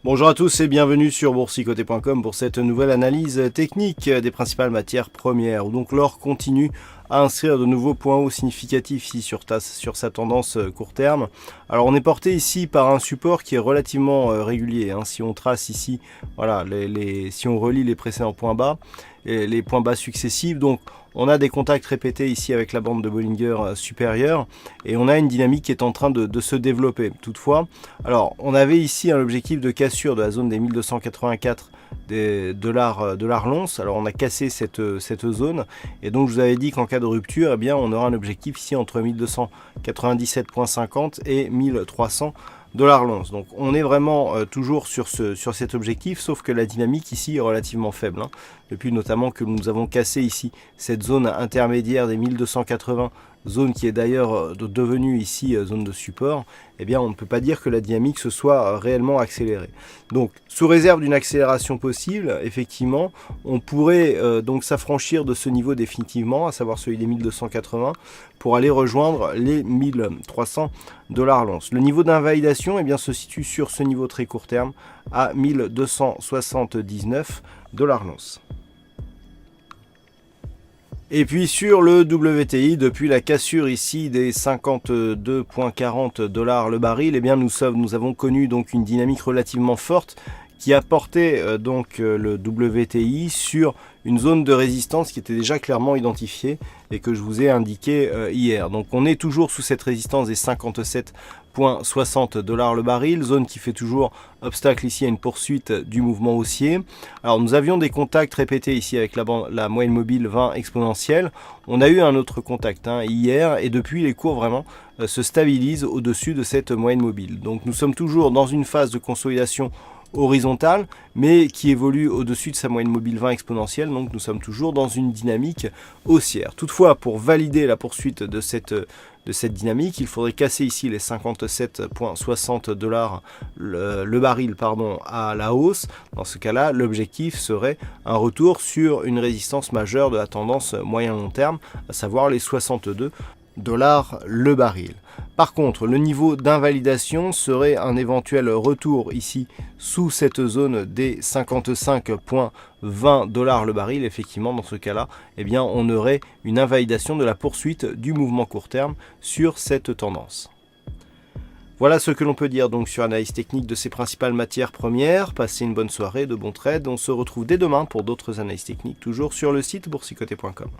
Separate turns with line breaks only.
Bonjour à tous et bienvenue sur boursicoté.com pour cette nouvelle analyse technique des principales matières premières. Donc l'or continue à inscrire de nouveaux points hauts significatifs ici sur sa tendance court terme. Alors on est porté ici par un support qui est relativement régulier. Si on trace ici, voilà, si on relie les précédents points bas, et les points bas successifs, donc on a des contacts répétés ici avec la bande de Bollinger supérieure et on a une dynamique qui est en train de se développer. Toutefois, alors on avait ici un objectif de cassure de la zone des 1284 dollars l'once. Alors on a cassé cette zone et donc je vous avais dit qu'en cas de rupture, eh bien on aura un objectif ici entre 1297,50 et 1300 l'once. Donc on est vraiment toujours sur cet objectif, sauf que la dynamique ici est relativement faible. Depuis notamment que nous avons cassé ici cette zone intermédiaire des 1280, zone qui est d'ailleurs devenue ici zone de support, eh bien on ne peut pas dire que la dynamique se soit réellement accélérée. Donc sous réserve d'une accélération possible, effectivement, on pourrait donc s'affranchir de ce niveau définitivement, à savoir celui des 1280, pour aller rejoindre les 1300 l'once. Le niveau d'invalidation se situe sur ce niveau très court terme à 1279 l'once. Et puis sur le WTI, depuis la cassure ici des 52,40 $ le baril, eh bien nous avons connu donc une dynamique relativement forte qui a porté le WTI sur une zone de résistance qui était déjà clairement identifiée et que je vous ai indiqué hier. Donc on est toujours sous cette résistance des 57,60 $ le baril, zone qui fait toujours obstacle ici à une poursuite du mouvement haussier. Alors nous avions des contacts répétés ici avec la moyenne mobile 20 exponentielle. On a eu un autre contact hier et depuis les cours vraiment se stabilisent au-dessus de cette moyenne mobile. Donc nous sommes toujours dans une phase de consolidation horizontale, mais qui évolue au-dessus de sa moyenne mobile 20 exponentielle, donc nous sommes toujours dans une dynamique haussière. Toutefois, pour valider la poursuite de cette dynamique, il faudrait casser ici les 57,60 $ le baril à la hausse. Dans ce cas-là, l'objectif serait un retour sur une résistance majeure de la tendance moyen-long terme, à savoir les 62 $ le baril. Par contre, le niveau d'invalidation serait un éventuel retour ici sous cette zone des 55,20 $ le baril. Effectivement, dans ce cas-là, on aurait une invalidation de la poursuite du mouvement court terme sur cette tendance. Voilà ce que l'on peut dire donc sur l'analyse technique de ces principales matières premières. Passez une bonne soirée, de bons trades. On se retrouve dès demain pour d'autres analyses techniques, toujours sur le site boursicoté.com.